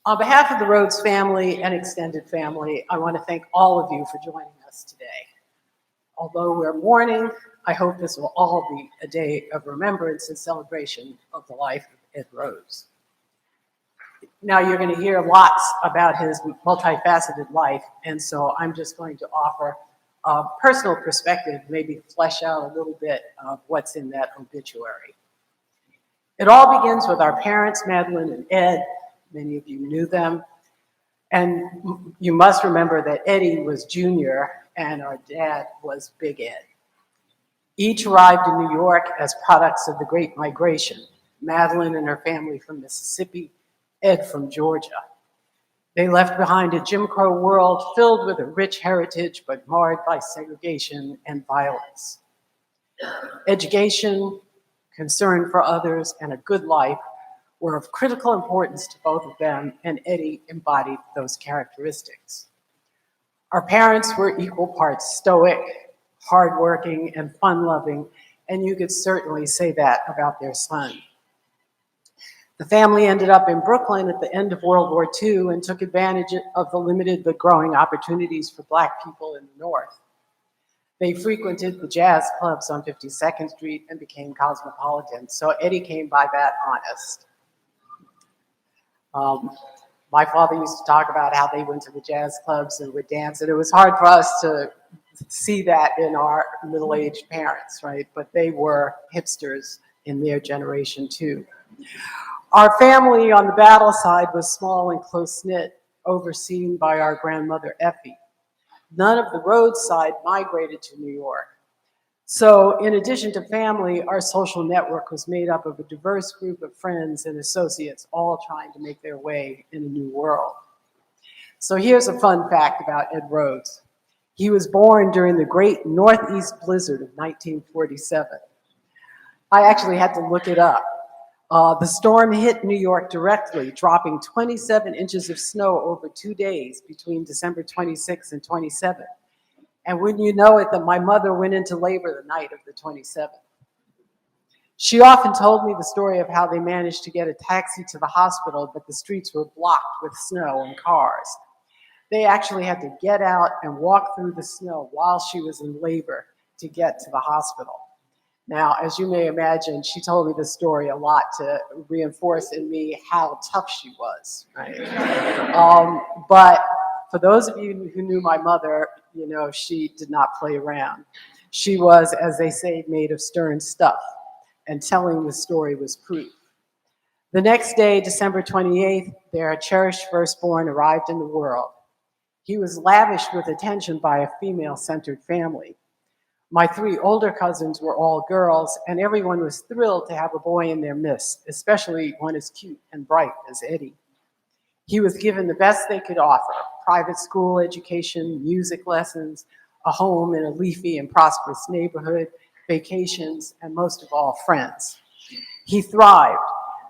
On behalf of the Rhodes family and extended family, I want to thank all of you for joining us today. Although we're mourning, I hope this will all be a day of remembrance and celebration of the life of Ed Rhodes. Now you're going to hear lots about his multifaceted life, and so I'm just going to offer a personal perspective, maybe flesh out a little bit of what's in that obituary. It all begins with our parents, Madeline and Ed. Many of you knew them. And you must remember that Eddie was Junior and our dad was Big Ed. Each arrived in New York as products of the Great Migration. Madeline and her family from Mississippi, Ed from Georgia. They left behind a Jim Crow world filled with a rich heritage but marred by segregation and violence. Education, concern for others, and a good life were of critical importance to both of them, and Eddie embodied those characteristics. Our parents were equal parts stoic, hardworking, and fun-loving, and you could certainly say that about their son. The family ended up in Brooklyn at the end of World War II and took advantage of the limited but growing opportunities for Black people in the North. They frequented the jazz clubs on 52nd Street and became cosmopolitan, so Eddie came by that honest. My father used to talk about how they went to the jazz clubs and would dance, and it was hard for us to see that in our middle-aged parents, right? But they were hipsters in their generation too. Our family on the battle side was small and close-knit, overseen by our grandmother Effie. None of the Rhodes side migrated to New York. So in addition to family, our social network was made up of a diverse group of friends and associates, all trying to make their way in a new world. So here's a fun fact about Ed Rhodes. He was born during the great Northeast blizzard of 1947. I actually had to look it up. The storm hit New York directly, dropping 27 inches of snow over 2 days between December 26 and 27. And wouldn't you know it, that my mother went into labor the night of the 27th. She often told me the story of how they managed to get a taxi to the hospital, but the streets were blocked with snow and cars. They actually had to get out and walk through the snow while she was in labor to get to the hospital. Now, as you may imagine, she told me this story a lot to reinforce in me how tough she was, right? But for those of you who knew my mother, you know, she did not play around. She was, as they say, made of stern stuff, and telling the story was proof. The next day, December 28th, their cherished firstborn arrived in the world. He was lavished with attention by a female-centered family. My 3 older cousins were all girls, and everyone was thrilled to have a boy in their midst, especially one as cute and bright as Eddie. He was given the best they could offer: private school education, music lessons, a home in a leafy and prosperous neighborhood, vacations, and most of all, friends. He thrived.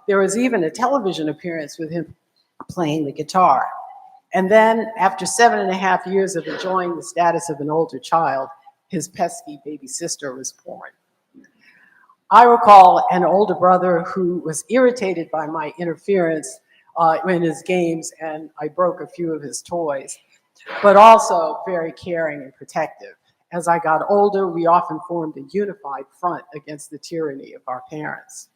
There was even a television appearance with him playing the guitar. And then, after 7.5 years of enjoying the status of an older child, his pesky baby sister was born. I recall an older brother who was irritated by my interference in his games, and I broke a few of his toys, but also very caring and protective. As I got older, we often formed a unified front against the tyranny of our parents.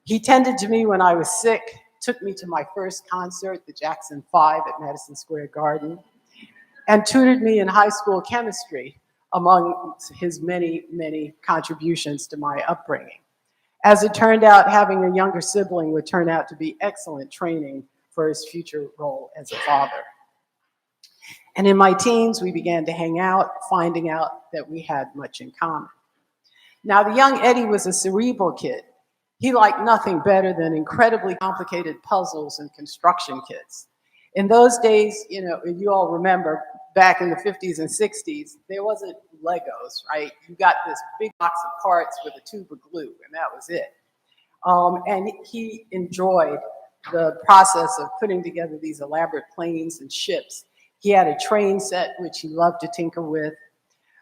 He tended to me when I was sick, took me to my first concert, the Jackson 5 at Madison Square Garden, and tutored me in high school chemistry, among his many, many contributions to my upbringing. As it turned out, having a younger sibling would turn out to be excellent training for his future role as a father. And in my teens, we began to hang out, finding out that we had much in common. Now, the young Eddie was a cerebral kid. He liked nothing better than incredibly complicated puzzles and construction kits. In those days, you know, you all remember, back in the 50s and 60s, there wasn't Legos, right? You got this big box of parts with a tube of glue, and that was it. And he enjoyed the process of putting together these elaborate planes and ships. He had a train set, which he loved to tinker with.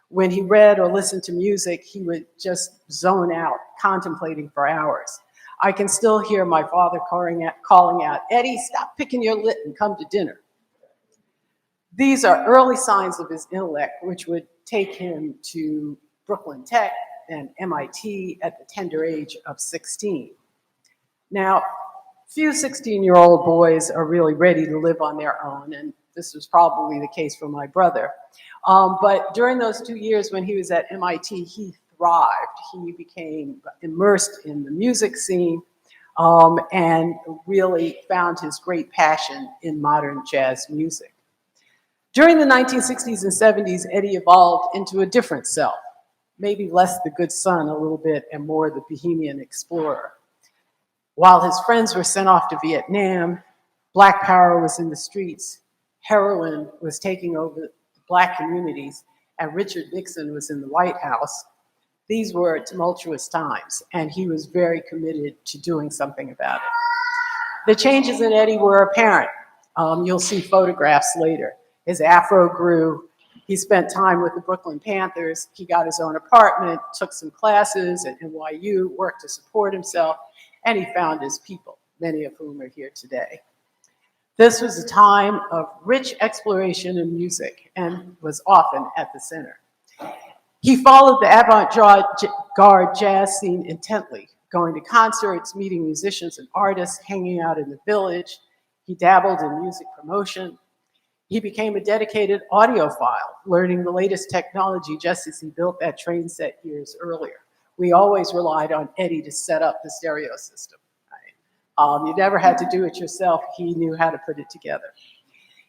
When he read or listened to music, he would just zone out, contemplating for hours. I can still hear my father calling out, "Eddie, stop picking your lip and come to dinner." These are early signs of his intellect, which would take him to Brooklyn Tech and MIT at the tender age of 16. Now, few 16-year-old boys are really ready to live on their own, and this was probably the case for my brother. But during those 2 years when he was at MIT, he thrived. He became immersed in the music scene and really found his great passion in modern jazz music. During the 1960s and 70s, Eddie evolved into a different self, maybe less the good son a little bit and more the bohemian explorer. While his friends were sent off to Vietnam, Black power was in the streets, heroin was taking over Black communities, and Richard Nixon was in the White House. These were tumultuous times, and he was very committed to doing something about it. The changes in Eddie were apparent. You'll see photographs later. His afro grew. He spent time with the Brooklyn Panthers. He got his own apartment, took some classes at NYU, worked to support himself, and he found his people, many of whom are here today. This was a time of rich exploration in music and was often at the center. He followed the avant-garde jazz scene intently, going to concerts, meeting musicians and artists, hanging out in the village. He dabbled in music promotion. He became a dedicated audiophile, learning the latest technology just as he built that train set years earlier. We always relied on Eddie to set up the stereo system. Right? You never had to do it yourself. He knew how to put it together.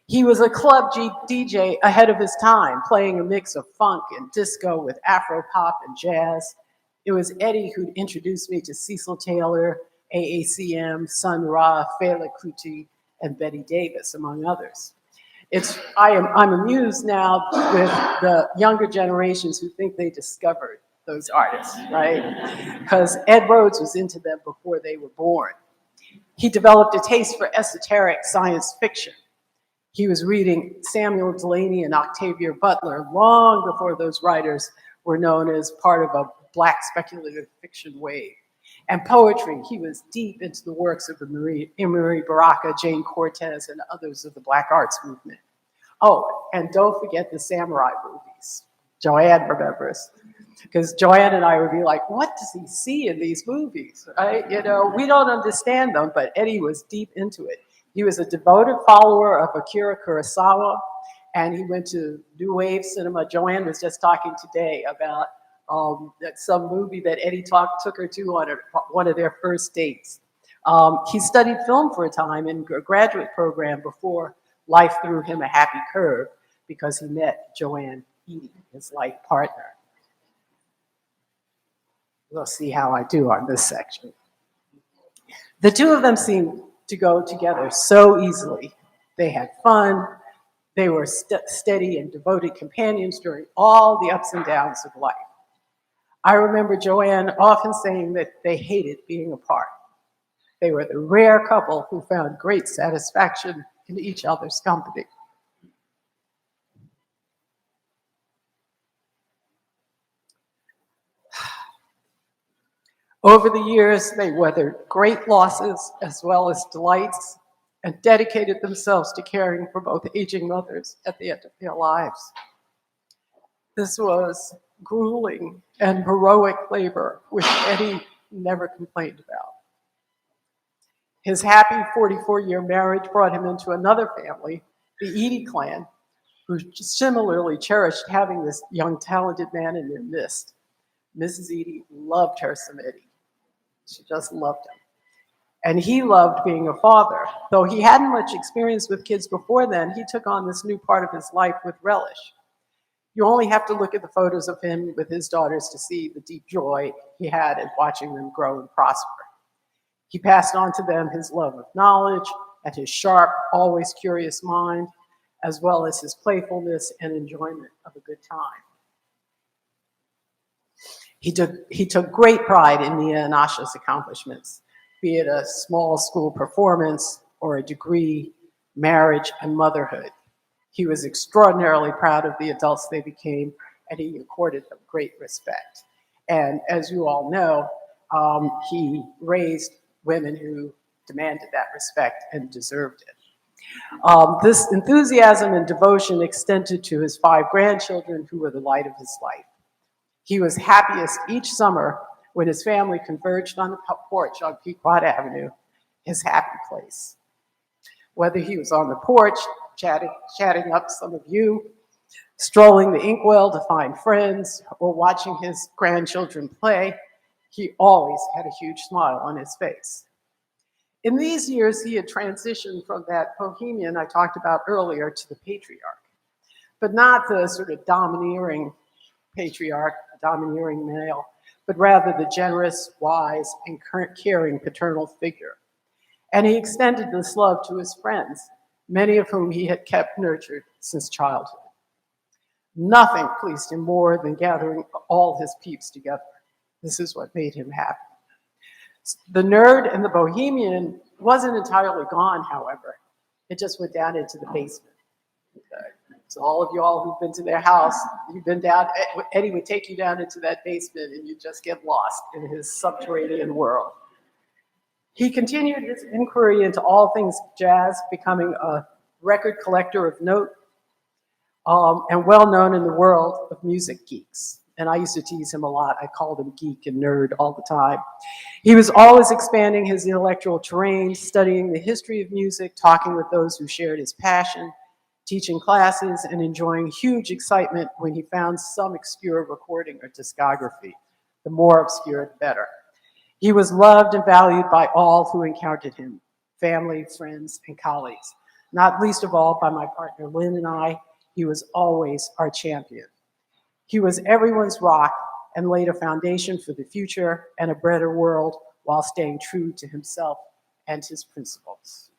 He was a club DJ ahead of his time, playing a mix of funk and disco with Afro pop and jazz. It was Eddie who introduced me to Cecil Taylor, AACM, Sun Ra, Fela Kuti, and Betty Davis, among others. I'm amused now with the younger generations who think they discovered those artists, right? Because Ed Rhodes was into them before they were born. He developed a taste for esoteric science fiction. He was reading Samuel Delany and Octavia Butler long before those writers were known as part of a Black speculative fiction wave. And poetry, he was deep into the works of Emery Baraka, Jane Cortez, and others of the Black arts movement. Oh, and don't forget the samurai movies. Joanne remembers. Because Joanne and I would be like, what does he see in these movies, right? You know, we don't understand them, but Eddie was deep into it. He was a devoted follower of Akira Kurosawa, and he went to New Wave cinema. Joanne was just talking today about some movie that Eddie took her to on one of their first dates. He studied film for a time in a graduate program before life threw him a happy curve because he met Joanne Eady, his life partner. We'll see how I do on this section. The two of them seemed to go together so easily. They had fun. They were steady and devoted companions during all the ups and downs of life. I remember Joanne often saying that they hated being apart. They were the rare couple who found great satisfaction in each other's company. Over the years, they weathered great losses as well as delights and dedicated themselves to caring for both aging mothers at the end of their lives. This was grueling and heroic labor, which Eddie never complained about. His happy 44-year marriage brought him into another family, the Eady clan, who similarly cherished having this young, talented man in their midst. Mrs. Eady loved her some Eddie. She just loved him. And he loved being a father. Though he hadn't much experience with kids before then, he took on this new part of his life with relish. You only have to look at the photos of him with his daughters to see the deep joy he had in watching them grow and prosper. He passed on to them his love of knowledge and his sharp, always curious mind, as well as his playfulness and enjoyment of a good time. He took great pride in Mia and Asha's accomplishments, be it a small school performance or a degree, marriage, and motherhood. He was extraordinarily proud of the adults they became, and he accorded them great respect. And as you all know, he raised women who demanded that respect and deserved it. This enthusiasm and devotion extended to his 5 grandchildren who were the light of his life. He was happiest each summer when his family converged on the porch on Pequot Avenue, his happy place. Whether he was on the porch, chatting up some of you, strolling the inkwell to find friends, or watching his grandchildren play, he always had a huge smile on his face. In these years, he had transitioned from that bohemian I talked about earlier to the patriarch, but not the sort of domineering patriarch, domineering male, but rather the generous, wise, and caring paternal figure. And he extended this love to his friends, many of whom he had kept nurtured since childhood. Nothing pleased him more than gathering all his peeps together. This is what made him happy. The nerd and the bohemian wasn't entirely gone, however. It just went down into the basement. So all of y'all who've been to their house, you've been down, Eddie would take you down into that basement and you just get lost in his subterranean world. He continued his inquiry into all things jazz, becoming a record collector of note, and well known in the world of music geeks. And I used to tease him a lot. I called him geek and nerd all the time. He was always expanding his intellectual terrain, studying the history of music, talking with those who shared his passion, teaching classes, and enjoying huge excitement when he found some obscure recording or discography. The more obscure, the better. He was loved and valued by all who encountered him, family, friends, and colleagues. Not least of all by my partner Lynn and I. He was always our champion. He was everyone's rock and laid a foundation for the future and a better world while staying true to himself and his principles.